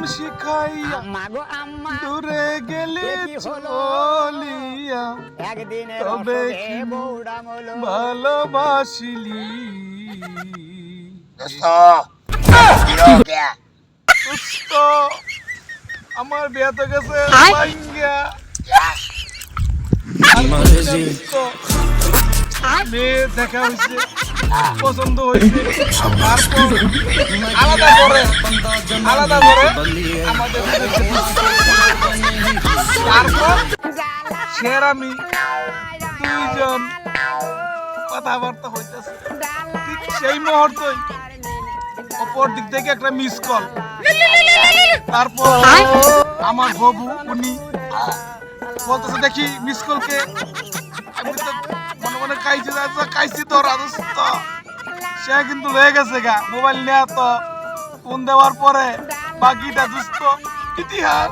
শিখাইয়া মাগো আম্মা দূরে গেলে চলিয়া একদিনের তবে অসুখে কি বউড়া মলো ভালোবাসিলি দোস্ত আমার বিয়ে তো গেছে ভাঙ্গা মেয়ে দেখা হয়েছে পছন্দ হয়েছে তারপর আলাদা করে আমাদের তারপর শের আমি দুইজন কথাবার্তা হইতেছে ঠিক সেই মুহূর্তেই অপর দিক থেকে একটা মিস কল তারপর আমার বাবু উনি বলতেছে দেখি মিস কলকে আমি তো মনে মনে কাইছি তো রাজস্ব সে কিন্তু লয়ে গেছে গা মোবাইল নেয়া তো ফোন দেওয়ার পরে বাকিটা দুস্থ ইতিহাস